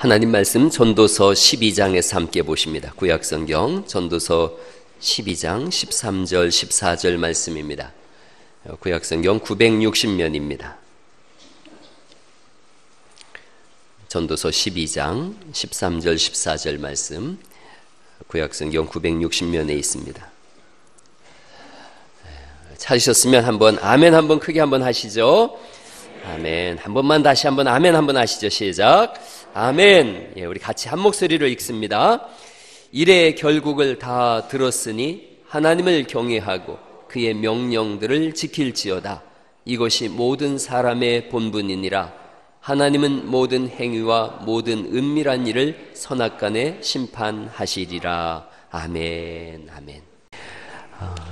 하나님 말씀 전도서 12장에서 함께 보십니다. 구약성경 전도서 12장 13절 14절 말씀입니다. 구약성경 960면입니다. 전도서 12장 13절 14절 말씀 구약성경 960면에 있습니다. 찾으셨으면 한번 아멘 한번 크게 한번 하시죠. 아멘. 한 번만 다시 한번 아멘 한번 하시죠. 시작. 아멘. 예, 우리 같이 한 목소리로 읽습니다. 이래 결국을 다 들었으니 하나님을 경외하고 그의 명령들을 지킬지어다. 이것이 모든 사람의 본분이니라. 하나님은 모든 행위와 모든 은밀한 일을 선악간에 심판하시리라. 아멘. 아멘.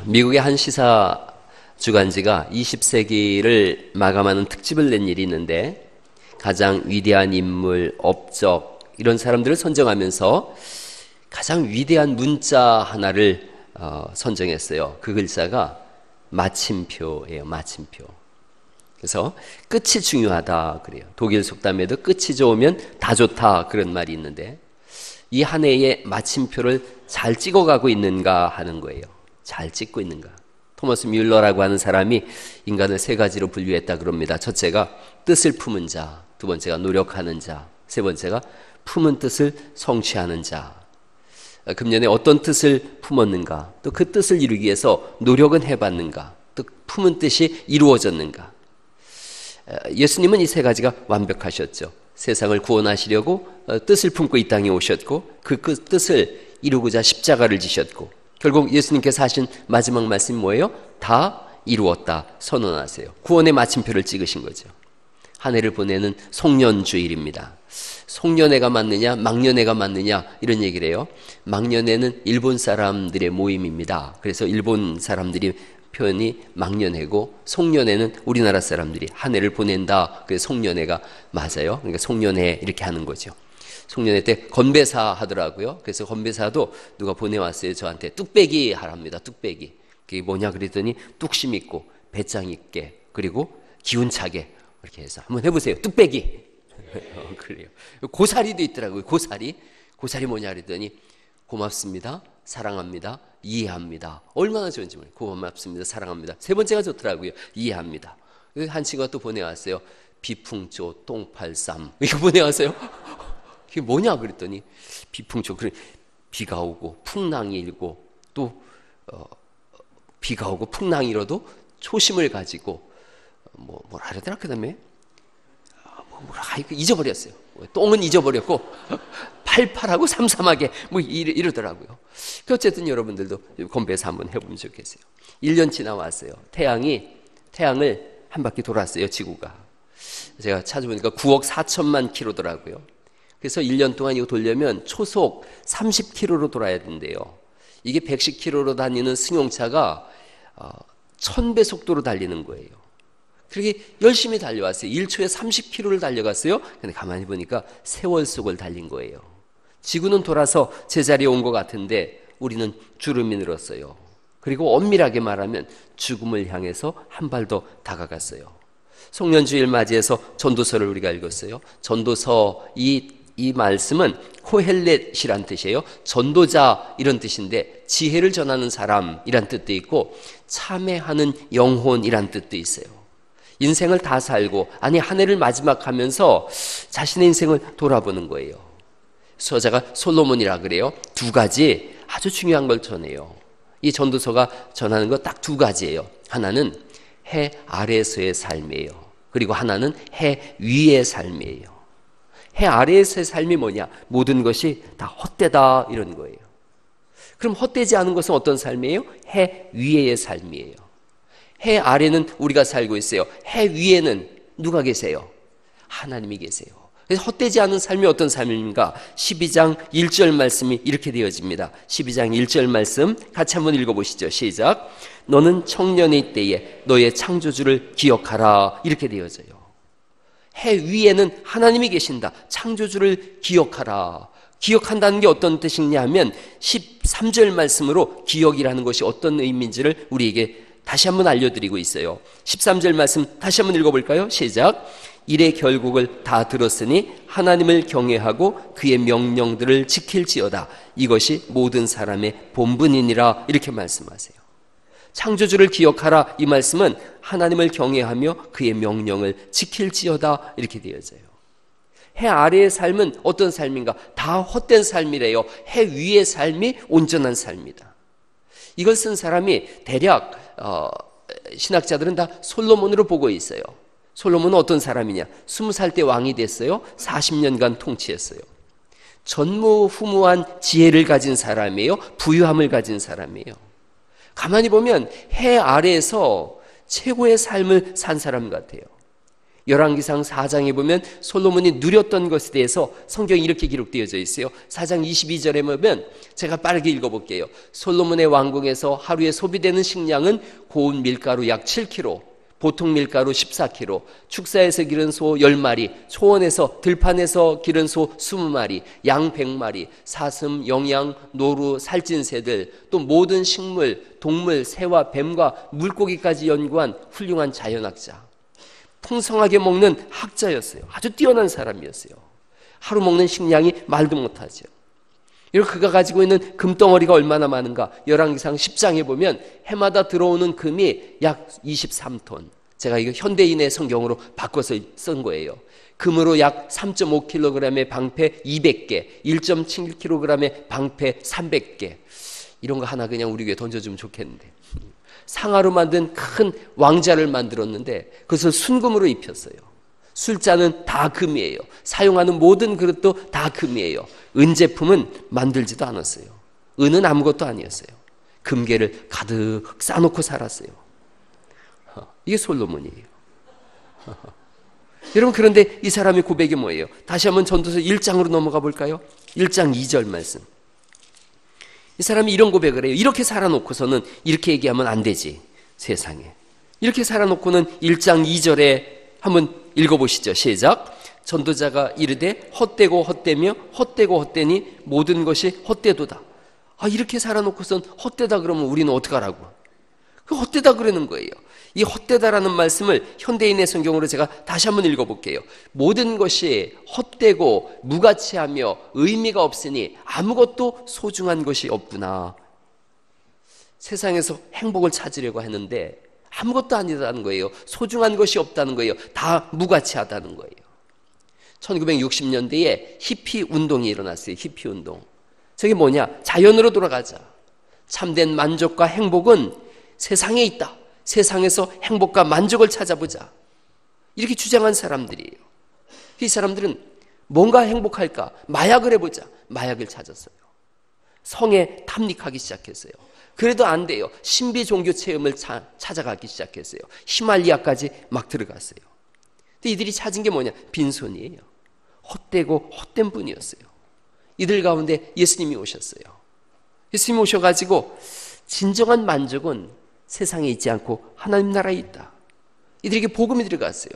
미국의 한 시사 주간지가 20세기를 마감하는 특집을 낸 일이 있는데 가장 위대한 인물, 업적 이런 사람들을 선정하면서 가장 위대한 문자 하나를 선정했어요. 그 글자가 마침표예요. 마침표. 그래서 끝이 중요하다 그래요. 독일 속담에도 끝이 좋으면 다 좋다 그런 말이 있는데 이 한 해에 마침표를 잘 찍어가고 있는가 하는 거예요. 잘 찍고 있는가. 토머스 뮬러라고 하는 사람이 인간을 세 가지로 분류했다 그럽니다. 첫째가 뜻을 품은 자, 두 번째가 노력하는 자, 세 번째가 품은 뜻을 성취하는 자. 금년에 어떤 뜻을 품었는가, 또 그 뜻을 이루기 위해서 노력은 해봤는가, 또 품은 뜻이 이루어졌는가. 예수님은 이 세 가지가 완벽하셨죠. 세상을 구원하시려고 뜻을 품고 이 땅에 오셨고 그 뜻을 이루고자 십자가를 지셨고 결국 예수님께서 하신 마지막 말씀이 뭐예요? 다 이루었다 선언하세요. 구원의 마침표를 찍으신 거죠. 한 해를 보내는 송년주일입니다. 송년회가 맞느냐 막년회가 맞느냐 이런 얘기를 해요. 막년회는 일본 사람들의 모임입니다. 그래서 일본 사람들이 표현이 막년회고 송년회는 우리나라 사람들이 한 해를 보낸다. 그래서 송년회가 맞아요. 그러니까 송년회 이렇게 하는 거죠. 송년회 때 건배사 하더라고요. 그래서 건배사도 누가 보내왔어요. 저한테 뚝배기 하랍니다. 뚝배기. 그게 뭐냐 그랬더니 뚝심 있고 배짱 있게 그리고 기운차게 이렇게 해서 한번 해보세요. 뚝배기. 그래요. 고사리도 있더라고요. 고사리. 고사리 뭐냐 그랬더니 고맙습니다. 사랑합니다. 이해합니다. 얼마나 좋은지 몰라요. 고맙습니다. 사랑합니다. 세 번째가 좋더라고요. 이해합니다. 한 친구가 또 보내왔어요. 비풍조 똥팔쌈. 이거 보내왔어요. 이게 뭐냐 그랬더니 비풍조. 비가 오고 풍랑이 일고 또 비가 오고 풍랑이 일어도 초심을 가지고 뭐라 그러더라 그 다음에 잊어버렸어요. 똥은 잊어버렸고 팔팔하고 삼삼하게 이러더라고요. 어쨌든 여러분들도 건배사 한번 해보면 좋겠어요. 1년 지나왔어요. 태양을 한 바퀴 돌았어요. 지구가. 제가 찾아보니까 9억 4천만 킬로더라고요. 그래서 1년 동안 이거 돌려면 초속 30km로 돌아야 된대요. 이게 110km로 다니는 승용차가 1000배 속도로 달리는 거예요. 그렇게 열심히 달려왔어요. 1초에 30km를 달려갔어요. 근데 가만히 보니까 세월 속을 달린 거예요. 지구는 돌아서 제자리에 온 것 같은데 우리는 주름이 늘었어요. 그리고 엄밀하게 말하면 죽음을 향해서 한 발 더 다가갔어요. 송년주일 맞이해서 전도서를 우리가 읽었어요. 전도서 이 말씀은 코헬렛이란 뜻이에요. 전도자 이런 뜻인데 지혜를 전하는 사람이란 뜻도 있고 참회하는 영혼이란 뜻도 있어요. 인생을 다 살고 한 해를 마지막하면서 자신의 인생을 돌아보는 거예요. 저자가 솔로몬이라 그래요. 두 가지 아주 중요한 걸 전해요. 이 전도서가 전하는 거 딱 두 가지예요. 하나는 해 아래에서의 삶이에요. 그리고 하나는 해 위의 삶이에요. 해 아래에서의 삶이 뭐냐? 모든 것이 다 헛되다 이런 거예요. 그럼 헛되지 않은 것은 어떤 삶이에요? 해 위의 삶이에요. 해 아래는 우리가 살고 있어요. 해 위에는 누가 계세요? 하나님이 계세요. 그래서 헛되지 않은 삶이 어떤 삶입니까? 12장 1절 말씀이 이렇게 되어집니다. 12장 1절 말씀 같이 한번 읽어보시죠. 시작. 너는 청년의 때에 너의 창조주를 기억하라. 이렇게 되어져요. 해 위에는 하나님이 계신다. 창조주를 기억하라. 기억한다는 게 어떤 뜻이냐 하면 13절 말씀으로 기억이라는 것이 어떤 의미인지를 우리에게 다시 한번 알려드리고 있어요. 13절 말씀 다시 한번 읽어볼까요? 시작. 일의 결국을 다 들었으니 하나님을 경외하고 그의 명령들을 지킬지어다. 이것이 모든 사람의 본분이니라. 이렇게 말씀하세요. 창조주를 기억하라. 이 말씀은 하나님을 경외하며 그의 명령을 지킬지어다. 이렇게 되어져요. 해 아래의 삶은 어떤 삶인가? 다 헛된 삶이래요. 해 위의 삶이 온전한 삶이다. 이걸 쓴 사람이 대략 신학자들은 다 솔로몬으로 보고 있어요. 솔로몬은 어떤 사람이냐? 20살 때 왕이 됐어요. 40년간 통치했어요. 전무후무한 지혜를 가진 사람이에요. 부유함을 가진 사람이에요. 가만히 보면 해 아래에서 최고의 삶을 산 사람 같아요. 열왕기상 4장에 보면 솔로몬이 누렸던 것에 대해서 성경이 이렇게 기록되어져 있어요. 4장 22절에 보면 제가 빠르게 읽어볼게요. 솔로몬의 왕궁에서 하루에 소비되는 식량은 고운 밀가루 약 7kg, 보통 밀가루 14kg, 축사에서 기른 소 10마리, 초원에서 들판에서 기른 소 20마리, 양 100마리, 사슴, 영양, 노루, 살찐 새들, 또 모든 식물, 동물, 새와 뱀과 물고기까지 연구한 훌륭한 자연학자. 풍성하게 먹는 학자였어요. 아주 뛰어난 사람이었어요. 하루 먹는 식량이 말도 못하죠. 그리고 그가 가지고 있는 금덩어리가 얼마나 많은가? 열왕기상 10장에 보면 해마다 들어오는 금이 약 23톤. 제가 이거 현대인의 성경으로 바꿔서 쓴 거예요. 금으로 약 3.5kg의 방패 200개, 1.7kg의 방패 300개. 이런 거 하나 그냥 우리 교회에 던져주면 좋겠는데. 상아로 만든 큰 왕자를 만들었는데 그것을 순금으로 입혔어요. 술잔은 다 금이에요. 사용하는 모든 그릇도 다 금이에요. 은 제품은 만들지도 않았어요. 은은 아무것도 아니었어요. 금괴를 가득 싸놓고 살았어요. 이게 솔로몬이에요. 여러분, 그런데 이 사람의 고백이 뭐예요? 다시 한번 전도서 1장으로 넘어가 볼까요? 1장 2절 말씀. 이 사람이 이런 고백을 해요. 이렇게 살아놓고서는 이렇게 얘기하면 안 되지, 세상에. 이렇게 살아놓고는 1장 2절에 한번 읽어보시죠. 시작. 전도자가 이르되 헛되고 헛되며 헛되고 헛되니 모든 것이 헛되도다. 이렇게 살아놓고선 헛되다 그러면 우리는 어떡하라고? 그 헛되다 그러는 거예요. 이 헛되다라는 말씀을 현대인의 성경으로 제가 다시 한번 읽어볼게요. 모든 것이 헛되고 무가치하며 의미가 없으니 아무것도 소중한 것이 없구나. 세상에서 행복을 찾으려고 하는데 아무것도 아니다는 거예요. 소중한 것이 없다는 거예요. 다 무가치하다는 거예요. 1960년대에 히피 운동이 일어났어요. 히피 운동. 저게 뭐냐? 자연으로 돌아가자. 참된 만족과 행복은 세상에 있다. 세상에서 행복과 만족을 찾아보자. 이렇게 주장한 사람들이에요. 이 사람들은 뭔가 행복할까? 마약을 해보자. 마약을 찾았어요. 성에 탐닉하기 시작했어요. 그래도 안 돼요. 신비 종교 체험을 찾아가기 시작했어요. 히말리아까지 막 들어갔어요. 근데 이들이 찾은 게 뭐냐? 빈손이에요. 헛되고 헛된 분이었어요. 이들 가운데 예수님이 오셨어요. 예수님이 오셔가지고 진정한 만족은 세상에 있지 않고 하나님 나라에 있다. 이들에게 복음이 들어갔어요.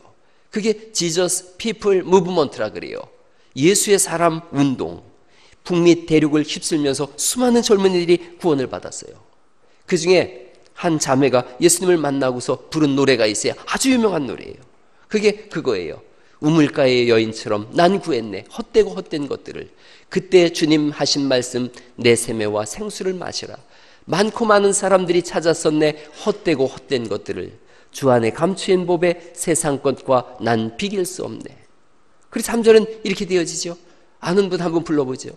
그게 지저스 피플 무브먼트라 그래요. 예수의 사람 운동. 북미 대륙을 휩쓸면서 수많은 젊은이들이 구원을 받았어요. 그 중에 한 자매가 예수님을 만나고서 부른 노래가 있어요. 아주 유명한 노래예요. 그게 그거예요. 우물가의 여인처럼 난 구했네. 헛되고 헛된 것들을. 그때 주님 하신 말씀, 내 세매와 생수를 마시라. 많고 많은 사람들이 찾았었네. 헛되고 헛된 것들을. 주 안에 감추인 법에 세상 것과 난 비길 수 없네. 그리고 3절은 이렇게 되어지죠. 아는 분 한번 불러보죠.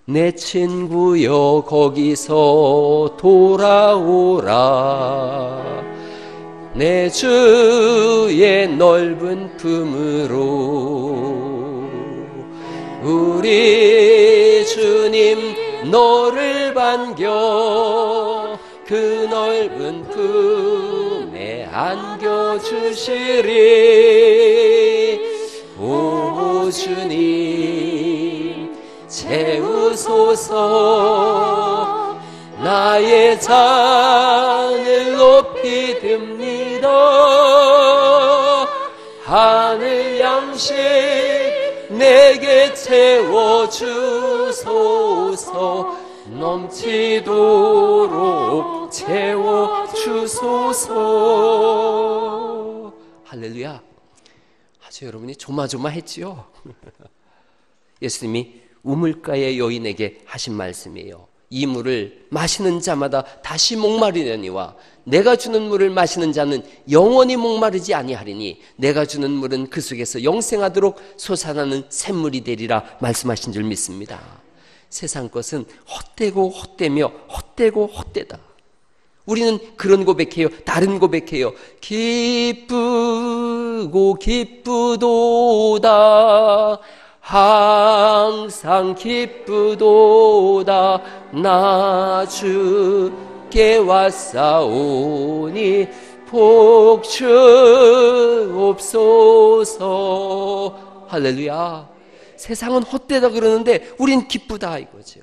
내 친구여 거기서 돌아오라. 내 주의 넓은 품으로. 우리 주님 너를 반겨 그 넓은 품에 안겨주시리. 오 주님 채우소서. 나의 잔을 높이 듭니다. 하늘 양식 내게 채워주소서. 넘치도록 채워주소서. 할렐루야. 아주 여러분이 조마조마했지요. 예수님이 우물가의 여인에게 하신 말씀이에요. 이 물을 마시는 자마다 다시 목마르려니와 내가 주는 물을 마시는 자는 영원히 목마르지 아니하리니 내가 주는 물은 그 속에서 영생하도록 솟아나는 샘물이 되리라 말씀하신 줄 믿습니다. 세상 것은 헛되고 헛되며 헛되고 헛되다. 우리는 그런 고백해요. 다른 고백해요. 기쁘고 기쁘도다. 항상 기쁘도다. 나 주께 왔사오니 복주옵소서. 할렐루야. 세상은 헛되다 그러는데 우린 기쁘다 이거죠.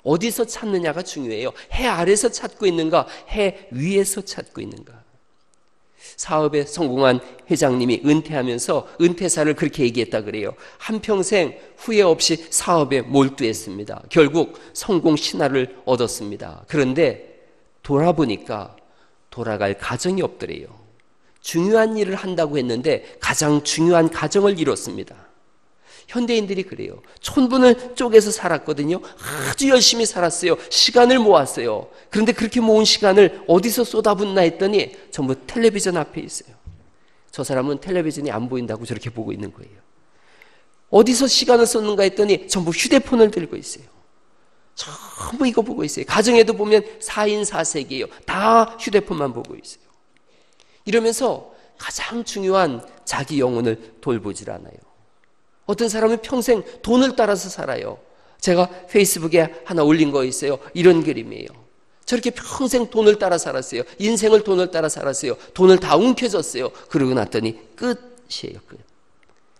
어디서 찾느냐가 중요해요. 해 아래서 찾고 있는가, 해 위에서 찾고 있는가. 사업에 성공한 회장님이 은퇴하면서 은퇴사를 그렇게 얘기했다 그래요. 한평생 후회 없이 사업에 몰두했습니다. 결국 성공 신화를 얻었습니다. 그런데 돌아보니까 돌아갈 가정이 없더래요. 중요한 일을 한다고 했는데 가장 중요한 가정을 잃었습니다. 현대인들이 그래요. 촌분을 쪼개서 살았거든요. 아주 열심히 살았어요. 시간을 모았어요. 그런데 그렇게 모은 시간을 어디서 쏟아붓나 했더니 전부 텔레비전 앞에 있어요. 저 사람은 텔레비전이 안 보인다고 저렇게 보고 있는 거예요. 어디서 시간을 쏟는가 했더니 전부 휴대폰을 들고 있어요. 전부 이거 보고 있어요. 가정에도 보면 4인 4색이에요. 다 휴대폰만 보고 있어요. 이러면서 가장 중요한 자기 영혼을 돌보질 않아요. 어떤 사람은 평생 돈을 따라서 살아요. 제가 페이스북에 하나 올린 거 있어요. 이런 그림이에요. 저렇게 평생 돈을 따라 살았어요. 인생을 돈을 따라 살았어요. 돈을 다 움켜졌어요. 그러고 났더니 끝이에요. 끝.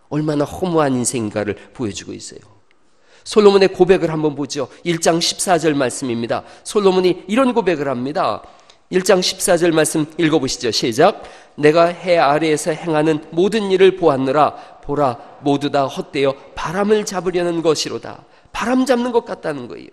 얼마나 허무한 인생인가를 보여주고 있어요. 솔로몬의 고백을 한번 보죠. 1장 14절 말씀입니다. 솔로몬이 이런 고백을 합니다. 1장 14절 말씀 읽어보시죠. 시작. 내가 해 아래에서 행하는 모든 일을 보았느라 보라 모두 다 헛되어 바람을 잡으려는 것이로다. 바람 잡는 것 같다는 거예요.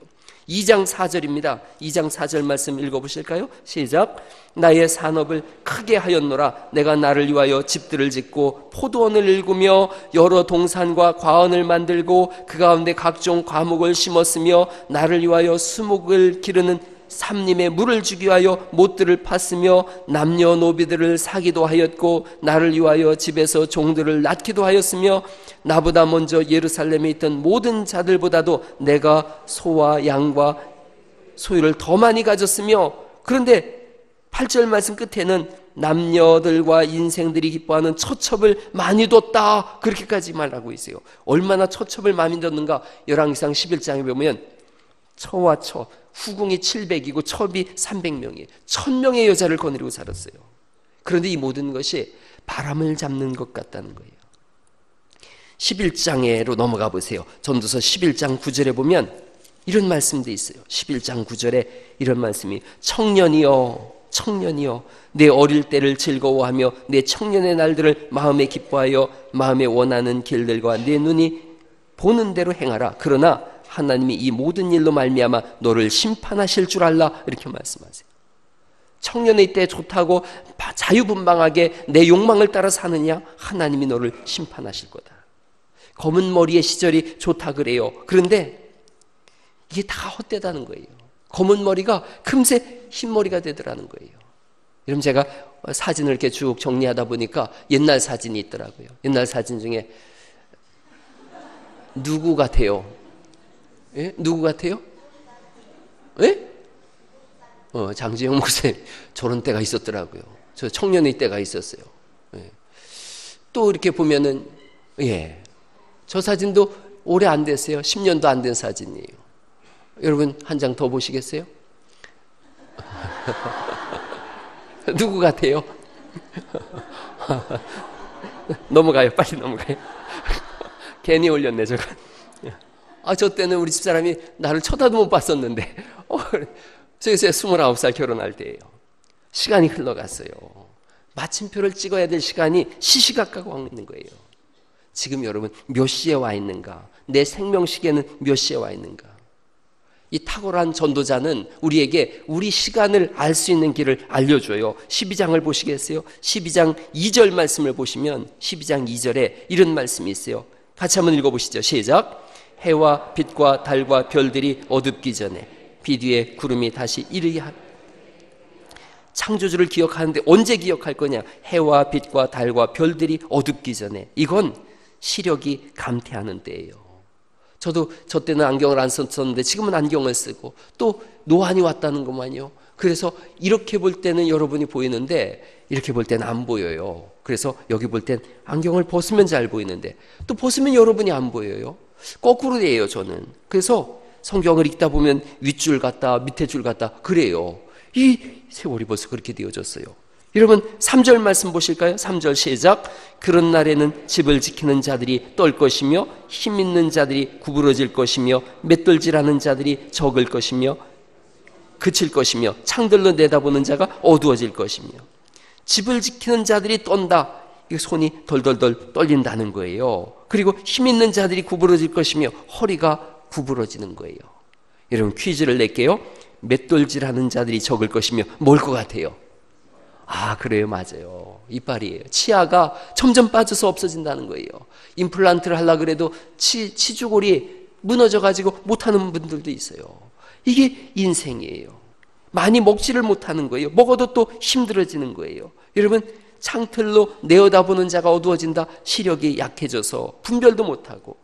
2장 4절입니다. 2장 4절 말씀 읽어보실까요? 시작. 나의 산업을 크게 하였노라. 내가 나를 위하여 집들을 짓고 포도원을 일구며 여러 동산과 과원을 만들고 그 가운데 각종 과목을 심었으며 나를 위하여 수목을 기르는 삼림에 물을 주기 위하여 못들을 팠으며 남녀노비들을 사기도 하였고 나를 위하여 집에서 종들을 낳기도 하였으며 나보다 먼저 예루살렘에 있던 모든 자들보다도 내가 소와 양과 소유를 더 많이 가졌으며 그런데 8절 말씀 끝에는 남녀들과 인생들이 기뻐하는 처첩을 많이 뒀다 그렇게까지 말하고 있어요. 얼마나 처첩을 많이 뒀는가. 열왕기상 11장에 보면 처와 처 후궁이 700이고 첩이 300명이에요. 1000명의 여자를 거느리고 살았어요. 그런데 이 모든 것이 바람을 잡는 것 같다는 거예요. 11장으로 넘어가 보세요. 전도서 11장 9절에 보면 이런 말씀도 있어요. 11장 9절에 이런 말씀이 청년이여 청년이여 내 어릴 때를 즐거워하며 내 청년의 날들을 마음에 기뻐하여 마음에 원하는 길들과 내 눈이 보는 대로 행하라. 그러나 하나님이 이 모든 일로 말미암아 너를 심판하실 줄 알라 이렇게 말씀하세요. 청년의 때 좋다고 자유분방하게 내 욕망을 따라 사느냐? 하나님이 너를 심판하실 거다. 검은 머리의 시절이 좋다 그래요. 그런데 이게 다 헛되다는 거예요. 검은 머리가 금세 흰 머리가 되더라는 거예요. 여러분 제가 사진을 이렇게 쭉 정리하다 보니까 옛날 사진이 있더라고요. 옛날 사진 중에 누구 같아요? 예? 누구 같아요? 예? 장지영 목사님 저런 때가 있었더라고요. 저 청년의 때가 있었어요. 예. 또 이렇게 보면은 예, 저 사진도 오래 안 됐어요. 10년도 안 된 사진이에요. 여러분 한 장 더 보시겠어요? 누구 같아요? 넘어가요. 빨리 넘어가요. 괜히 올렸네 저거. 저 때는 우리 집사람이 나를 쳐다도 못 봤었는데 저기 제가 29살 결혼할 때예요. 시간이 흘러갔어요. 마침표를 찍어야 될 시간이 시시각각 와 있는 거예요. 지금 여러분 몇 시에 와 있는가? 내 생명시계는 몇 시에 와 있는가? 이 탁월한 전도자는 우리에게 우리 시간을 알 수 있는 길을 알려줘요. 12장을 보시겠어요? 12장 2절 말씀을 보시면 12장 2절에 이런 말씀이 있어요. 같이 한번 읽어보시죠. 시작. 해와 빛과 달과 별들이 어둡기 전에 빛 위에 구름이 다시 이르게 하라. 창조주를 기억하는데 언제 기억할 거냐? 해와 빛과 달과 별들이 어둡기 전에. 이건 시력이 감퇴하는 때예요. 저도 저 때는 안경을 안 썼었는데 지금은 안경을 쓰고 또 노안이 왔다는 것만요. 그래서 이렇게 볼 때는 여러분이 보이는데 이렇게 볼 때는 안 보여요. 그래서 여기 볼 땐 안경을 벗으면 잘 보이는데 또 벗으면 여러분이 안 보여요. 거꾸로 돼요, 저는. 그래서 성경을 읽다 보면 윗줄 같다 밑에 줄 같다 그래요. 이 세월이 벌써 그렇게 되어졌어요. 여러분 3절 말씀 보실까요? 3절 시작. 그런 날에는 집을 지키는 자들이 떨 것이며 힘 있는 자들이 구부러질 것이며 맷돌질하는 자들이 적을 것이며 그칠 것이며 창들로 내다보는 자가 어두워질 것이며. 집을 지키는 자들이 떤다. 이 손이 덜덜덜 떨린다는 거예요. 그리고 힘 있는 자들이 구부러질 것이며 허리가 구부러지는 거예요. 여러분 퀴즈를 낼게요. 맷돌질하는 자들이 적을 것이며 뭘 것 같아요? 아, 그래요. 맞아요. 이빨이에요. 치아가 점점 빠져서 없어진다는 거예요. 임플란트를 하려고 그래도 치주골이 무너져가지고 못하는 분들도 있어요. 이게 인생이에요. 많이 먹지를 못하는 거예요. 먹어도 또 힘들어지는 거예요. 여러분 창틀로 내어다보는 자가 어두워진다. 시력이 약해져서 분별도 못하고.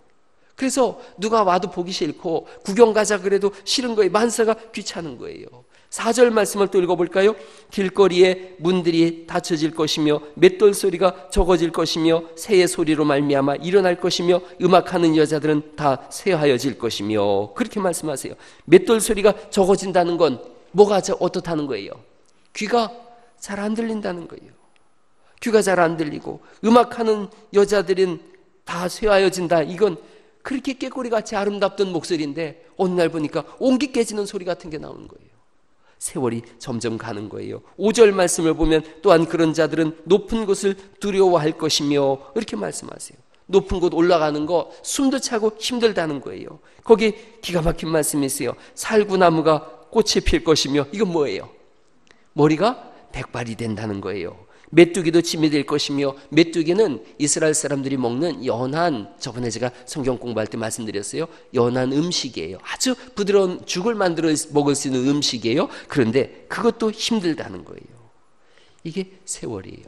그래서 누가 와도 보기 싫고 구경 가자 그래도 싫은 거예요. 만사가 귀찮은 거예요. 4절 말씀을 또 읽어볼까요? 길거리에 문들이 닫혀질 것이며 맷돌 소리가 적어질 것이며 새의 소리로 말미암아 일어날 것이며 음악하는 여자들은 다 쇠하여질 것이며. 그렇게 말씀하세요. 맷돌 소리가 적어진다는 건 뭐가 어떻다는 거예요? 귀가 잘 안 들린다는 거예요. 귀가 잘 안 들리고 음악하는 여자들은 다 쇠하여진다. 이건 그렇게 깨꼬리같이 아름답던 목소리인데 어느 날 보니까 옹기 깨지는 소리 같은 게 나오는 거예요. 세월이 점점 가는 거예요. 5절 말씀을 보면 또한 그런 자들은 높은 곳을 두려워할 것이며 이렇게 말씀하세요. 높은 곳 올라가는 거 숨도 차고 힘들다는 거예요. 거기 기가 막힌 말씀이 있어요. 살구나무가 꽃이 필 것이며. 이건 뭐예요? 머리가 백발이 된다는 거예요. 메뚜기도 짐이 될 것이며. 메뚜기는 이스라엘 사람들이 먹는 연한, 저번에 제가 성경 공부할 때 말씀드렸어요. 연한 음식이에요. 아주 부드러운 죽을 만들어 먹을 수 있는 음식이에요. 그런데 그것도 힘들다는 거예요. 이게 세월이에요.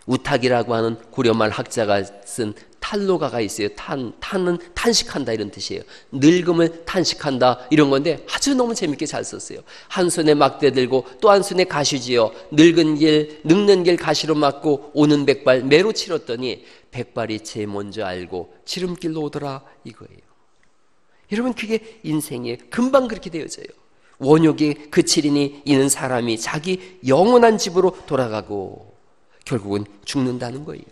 우탁이라고 하는 고려말 학자가 쓴 탈로가가 있어요. 탄은 탄식한다 이런 뜻이에요. 늙음을 탄식한다 이런 건데 아주 너무 재밌게 잘 썼어요. 한 손에 막대 들고 또 한 손에 가시지요. 늙는 길 가시로 막고 오는 백발 매로 치렀더니 백발이 제일 먼저 알고 지름길로 오더라 이거예요. 여러분 그게 인생이에요. 금방 그렇게 되어져요. 원욕이 그치리니 이는 사람이 자기 영원한 집으로 돌아가고 결국은 죽는다는 거예요.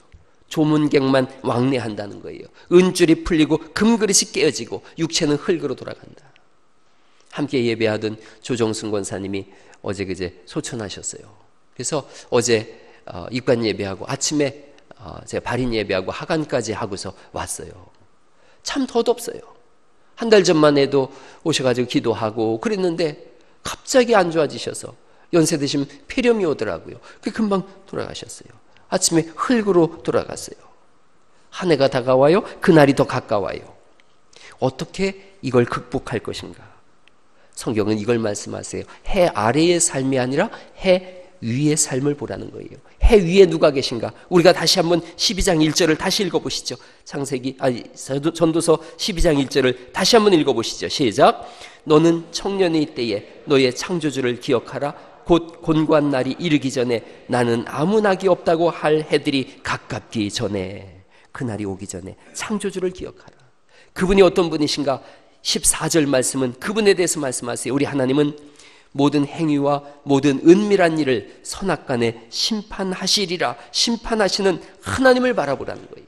조문객만 왕래한다는 거예요. 은줄이 풀리고 금그릇이 깨어지고 육체는 흙으로 돌아간다. 함께 예배하던 조정순 권사님이 어제 그제 소천하셨어요. 그래서 어제 입관 예배하고 아침에 제가 발인 예배하고 하간까지 하고서 왔어요. 참 덧없어요. 한 달 전만 해도 오셔가지고 기도하고 그랬는데 갑자기 안 좋아지셔서 연세 드시면 폐렴이 오더라고요. 그 금방 돌아가셨어요. 아침에 흙으로 돌아갔어요. 한 해가 다가와요. 그날이 더 가까워요. 어떻게 이걸 극복할 것인가? 성경은 이걸 말씀하세요. 해 아래의 삶이 아니라 해 위의 삶을 보라는 거예요. 해 위에 누가 계신가? 우리가 다시 한번 12장 1절을 다시 읽어보시죠. 전도서 12장 1절을 다시 한번 읽어보시죠. 시작. 너는 청년의 때에 너의 창조주를 기억하라. 곧 곤고한 날이 이르기 전에 나는 아무 낙이 없다고 할 해들이 가깝기 전에. 그날이 오기 전에 창조주를 기억하라. 그분이 어떤 분이신가? 14절 말씀은 그분에 대해서 말씀하세요. 우리 하나님은 모든 행위와 모든 은밀한 일을 선악간에 심판하시리라. 심판하시는 하나님을 바라보라는 거예요.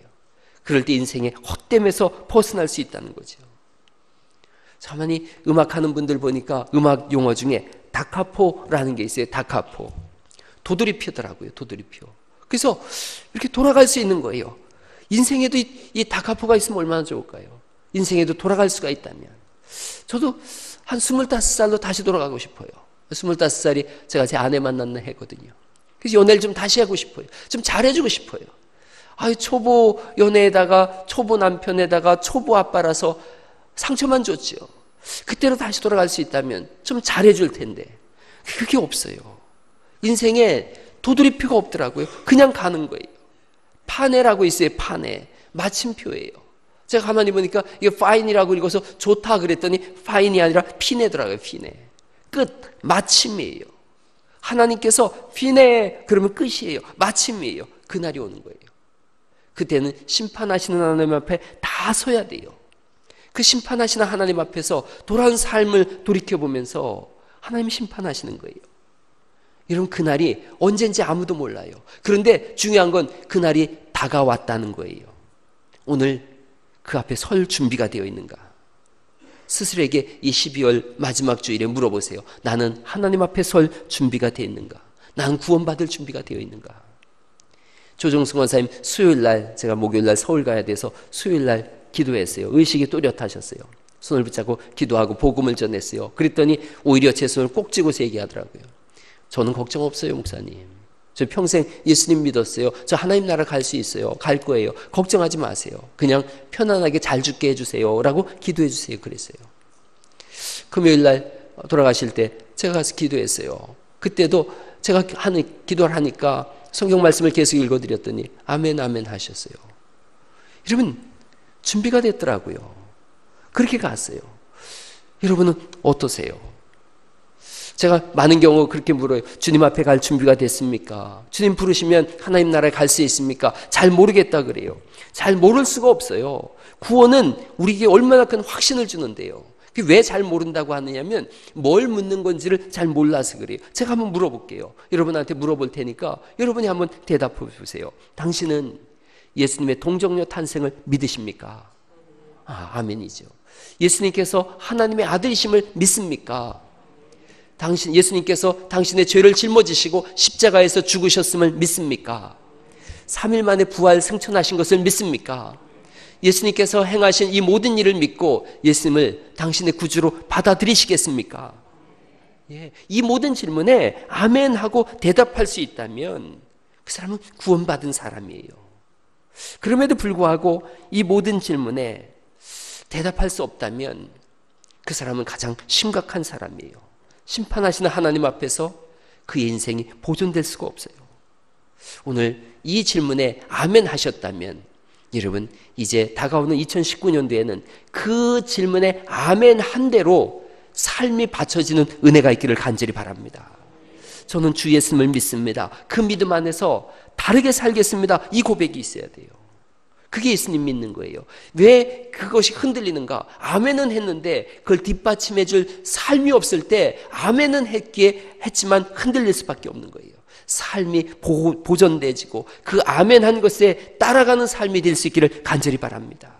그럴 때 인생의 헛됨에서 벗어날 수 있다는 거죠. 가만히 음악하는 분들 보니까 음악 용어 중에 다카포라는 게 있어요. 다카포. 도드리표더라고요. 도드리표. 그래서 이렇게 돌아갈 수 있는 거예요. 인생에도 이 다카포가 있으면 얼마나 좋을까요? 인생에도 돌아갈 수가 있다면. 저도 한 25살로 다시 돌아가고 싶어요. 25살이 제가 제 아내 만났는 해거든요. 그래서 연애를 좀 다시 하고 싶어요. 좀 잘해주고 싶어요. 초보 연애에다가 초보 남편에다가 초보 아빠라서 상처만 줬죠. 그때로 다시 돌아갈 수 있다면 좀 잘해줄 텐데 그게 없어요. 인생에 도돌이표가 없더라고요. 그냥 가는 거예요. 판회라고 있어요. 판회. 마침표예요. 제가 가만히 보니까 이게 파인이라고 읽어서 좋다 그랬더니 파인이 아니라 피네더라고요. 피네. 끝. 마침이에요. 하나님께서 피네 그러면 끝이에요. 마침이에요. 그날이 오는 거예요. 그때는 심판하시는 하나님 앞에 다 서야 돼요. 그 심판하시는 하나님 앞에서 돌아온 삶을 돌이켜보면서 하나님 심판하시는 거예요. 여러분, 그날이 언젠지 아무도 몰라요. 그런데 중요한 건 그날이 다가왔다는 거예요. 오늘 그 앞에 설 준비가 되어 있는가? 스스로에게 이 12월 마지막 주일에 물어보세요. 나는 하나님 앞에 설 준비가 되어 있는가? 나는 구원받을 준비가 되어 있는가? 조정승 원사님 수요일날, 제가 목요일날 서울 가야 돼서 수요일날 기도했어요. 의식이 또렷하셨어요. 손을 붙잡고 기도하고 복음을 전했어요. 그랬더니 오히려 제 손을 꼭 쥐고서 얘기하더라고요. 저는 걱정 없어요, 목사님. 저 평생 예수님 믿었어요. 저 하나님 나라 갈 수 있어요. 갈 거예요. 걱정하지 마세요. 그냥 편안하게 잘 죽게 해주세요. 라고 기도해 주세요. 그랬어요. 금요일날 돌아가실 때 제가 가서 기도했어요. 그때도 제가 기도를 하니까 성경 말씀을 계속 읽어드렸더니 아멘 아멘 하셨어요. 여러분, 준비가 됐더라고요. 그렇게 갔어요. 여러분은 어떠세요? 제가 많은 경우 그렇게 물어요. 주님 앞에 갈 준비가 됐습니까? 주님 부르시면 하나님 나라에 갈 수 있습니까? 잘 모르겠다 그래요. 잘 모를 수가 없어요. 구원은 우리에게 얼마나 큰 확신을 주는데요. 왜 잘 모른다고 하느냐면 뭘 묻는 건지를 잘 몰라서 그래요. 제가 한번 물어볼게요. 여러분한테 물어볼 테니까 여러분이 한번 대답해 보세요. 당신은 예수님의 동정녀 탄생을 믿으십니까? 아멘이죠. 예수님께서 하나님의 아들이심을 믿습니까? 예수님께서 당신의 죄를 짊어지시고 십자가에서 죽으셨음을 믿습니까? 3일 만에 부활 승천하신 것을 믿습니까? 예수님께서 행하신 이 모든 일을 믿고 예수님을 당신의 구주로 받아들이시겠습니까? 예, 이 모든 질문에 아멘 하고 대답할 수 있다면 그 사람은 구원받은 사람이에요. 그럼에도 불구하고 이 모든 질문에 대답할 수 없다면 그 사람은 가장 심각한 사람이에요. 심판하시는 하나님 앞에서 그의 인생이 보존될 수가 없어요. 오늘 이 질문에 아멘 하셨다면 여러분, 이제 다가오는 2019년도에는 그 질문에 아멘 한 대로 삶이 받쳐지는 은혜가 있기를 간절히 바랍니다. 저는 주 예수님을 믿습니다. 그 믿음 안에서 다르게 살겠습니다. 이 고백이 있어야 돼요. 그게 예수님 믿는 거예요. 왜 그것이 흔들리는가? 아멘은 했는데 그걸 뒷받침해 줄 삶이 없을 때 아멘은 했지만 흔들릴 수밖에 없는 거예요. 삶이 보존되지고 그 아멘 한 것에 따라가는 삶이 될 수 있기를 간절히 바랍니다.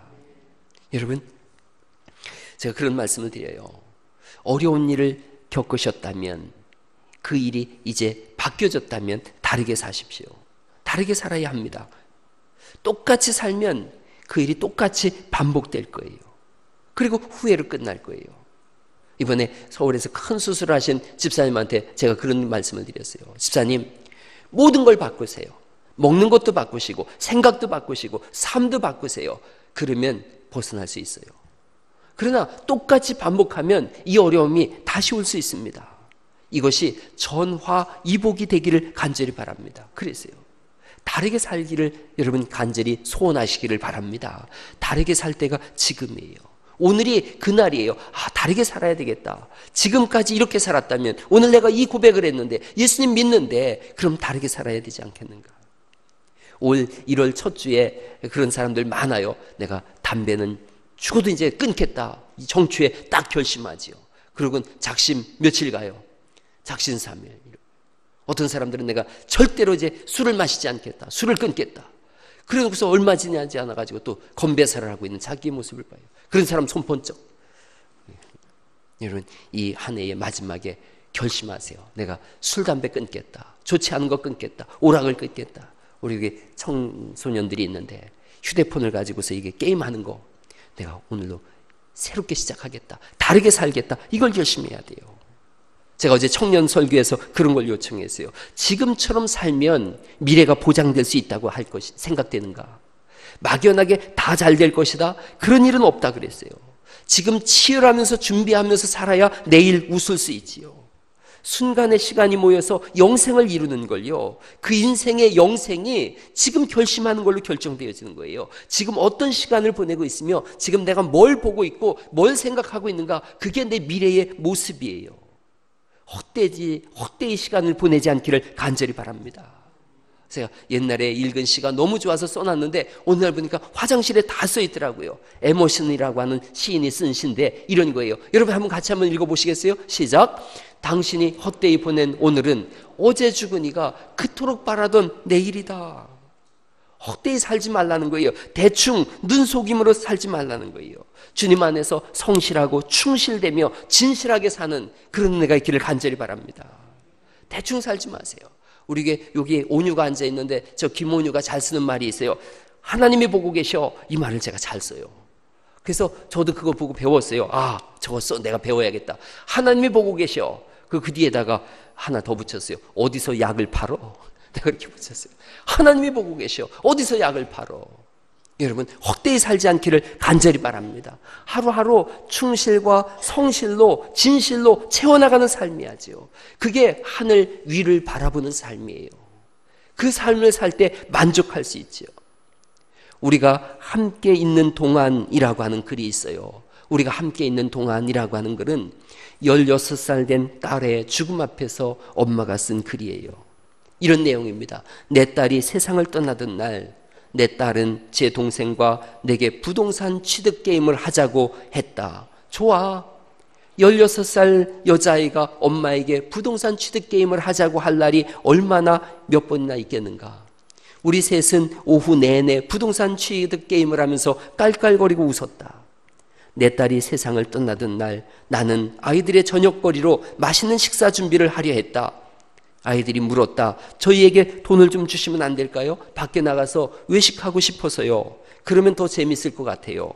여러분, 제가 그런 말씀을 드려요. 어려운 일을 겪으셨다면 그 일이 이제 바뀌어졌다면 다르게 사십시오. 다르게 살아야 합니다. 똑같이 살면 그 일이 똑같이 반복될 거예요. 그리고 후회로 끝날 거예요. 이번에 서울에서 큰 수술을 하신 집사님한테 제가 그런 말씀을 드렸어요. 집사님, 모든 걸 바꾸세요. 먹는 것도 바꾸시고 생각도 바꾸시고 삶도 바꾸세요. 그러면 벗어날 수 있어요. 그러나 똑같이 반복하면 이 어려움이 다시 올 수 있습니다. 이것이 전화이복이 되기를 간절히 바랍니다. 그래서요, 다르게 살기를 여러분 간절히 소원하시기를 바랍니다. 다르게 살 때가 지금이에요. 오늘이 그날이에요. 다르게 살아야 되겠다. 지금까지 이렇게 살았다면 오늘 내가 이 고백을 했는데 예수님 믿는데 그럼 다르게 살아야 되지 않겠는가? 올 1월 첫 주에 그런 사람들 많아요. 내가 담배는 죽어도 이제 끊겠다. 이 정추에 딱 결심하지요. 그러고는 작심 며칠 가요. 작심 3일. 어떤 사람들은 내가 절대로 이제 술을 마시지 않겠다. 술을 끊겠다. 그러고서 얼마 지나지 않아가지고 또 건배사를 하고 있는 자기의 모습을 봐요. 그런 사람 손 번쩍. 여러분, 이 한 해의 마지막에 결심하세요. 내가 술, 담배 끊겠다. 좋지 않은 거 끊겠다. 오락을 끊겠다. 우리 여기 청소년들이 있는데 휴대폰을 가지고서 이게 게임하는 거 내가 오늘도 새롭게 시작하겠다, 다르게 살겠다, 이걸 결심해야 돼요. 제가 어제 청년 설교에서 그런 걸 요청했어요. 지금처럼 살면 미래가 보장될 수 있다고 할 것이 생각되는가? 막연하게 다 잘 될 것이다, 그런 일은 없다 그랬어요. 지금 치열하면서 준비하면서 살아야 내일 웃을 수 있지요. 순간의 시간이 모여서 영생을 이루는 걸요, 그 인생의 영생이 지금 결심하는 걸로 결정되어지는 거예요. 지금 어떤 시간을 보내고 있으며 지금 내가 뭘 보고 있고 뭘 생각하고 있는가, 그게 내 미래의 모습이에요. 헛되이 시간을 보내지 않기를 간절히 바랍니다. 제가 옛날에 읽은 시가 너무 좋아서 써놨는데 오늘날 보니까 화장실에 다 써있더라고요. 에머슨이라고 하는 시인이 쓴 시인데 이런 거예요. 여러분 같이 한번 읽어보시겠어요? 시작. 당신이 헛되이 보낸 오늘은 어제 죽은 이가 그토록 바라던 내일이다. 헛되이 살지 말라는 거예요. 대충 눈속임으로 살지 말라는 거예요. 주님 안에서 성실하고 충실되며 진실하게 사는 그런 은혜가 있기를 간절히 바랍니다. 대충 살지 마세요. 우리 여기 온유가 앉아 있는데 저 김온유가 잘 쓰는 말이 있어요. 하나님이 보고 계셔. 이 말을 제가 잘 써요. 그래서 저도 그거 보고 배웠어요. 아, 저거 내가 배워야겠다. 하나님이 보고 계셔. 그 뒤에다가 하나 더 붙였어요. 어디서 약을 팔어? 내가 이렇게 붙였어요. 하나님이 보고 계셔. 어디서 약을 팔어? 여러분 헛되이 살지 않기를 간절히 바랍니다. 하루하루 충실과 성실로 진실로 채워나가는 삶이야죠. 그게 하늘 위를 바라보는 삶이에요. 그 삶을 살 때 만족할 수 있죠. 우리가 함께 있는 동안이라고 하는 글이 있어요. 우리가 함께 있는 동안이라고 하는 글은 16살 된 딸의 죽음 앞에서 엄마가 쓴 글이에요. 이런 내용입니다. 내 딸이 세상을 떠나던 날 내 딸은 제 동생과 내게 부동산 취득 게임을 하자고 했다. 좋아. 16살 여자아이가 엄마에게 부동산 취득 게임을 하자고 할 날이 얼마나 몇 번이나 있겠는가. 우리 셋은 오후 내내 부동산 취득 게임을 하면서 깔깔거리고 웃었다. 내 딸이 세상을 떠나던 날 나는 아이들의 저녁거리로 맛있는 식사 준비를 하려 했다. 아이들이 물었다. 저희에게 돈을 좀 주시면 안 될까요? 밖에 나가서 외식하고 싶어서요. 그러면 더 재밌을 것 같아요.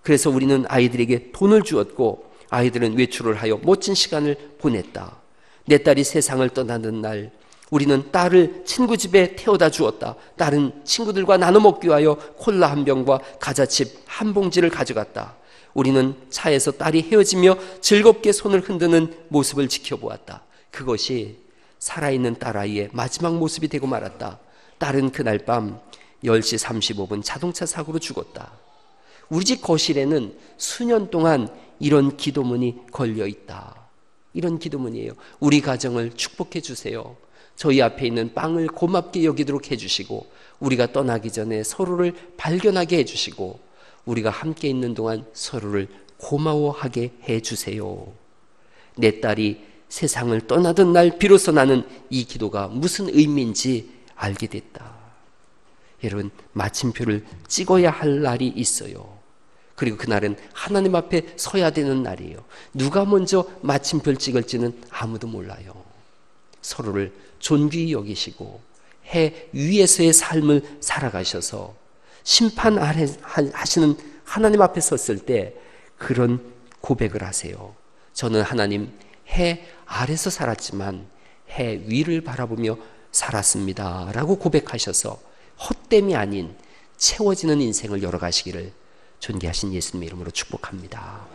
그래서 우리는 아이들에게 돈을 주었고 아이들은 외출을 하여 멋진 시간을 보냈다. 내 딸이 세상을 떠나는 날 우리는 딸을 친구 집에 태워다 주었다. 딸은 친구들과 나눠 먹기 위하여 콜라 한 병과 과자칩 한 봉지를 가져갔다. 우리는 차에서 딸이 헤어지며 즐겁게 손을 흔드는 모습을 지켜보았다. 그것이 살아있는 딸아이의 마지막 모습이 되고 말았다. 딸은 그날 밤 10시 35분 자동차 사고로 죽었다. 우리 집 거실에는 수년 동안 이런 기도문이 걸려 있다. 이런 기도문이에요. 우리 가정을 축복해 주세요. 저희 앞에 있는 빵을 고맙게 여기도록 해주시고 우리가 떠나기 전에 서로를 발견하게 해주시고 우리가 함께 있는 동안 서로를 고마워하게 해주세요. 내 딸이 세상을 떠나던 날 비로소 나는 이 기도가 무슨 의미인지 알게 됐다. 여러분 마침표를 찍어야 할 날이 있어요. 그리고 그날은 하나님 앞에 서야 되는 날이에요. 누가 먼저 마침표를 찍을지는 아무도 몰라요. 서로를 존귀히 여기시고 해 위에서의 삶을 살아가셔서 심판 아래 하시는 하나님 앞에 섰을 때 그런 고백을 하세요. 저는 하나님 해 아래서 살았지만 해 위를 바라보며 살았습니다 라고 고백하셔서 헛됨이 아닌 채워지는 인생을 열어가시기를 존귀하신 예수님의 이름으로 축복합니다.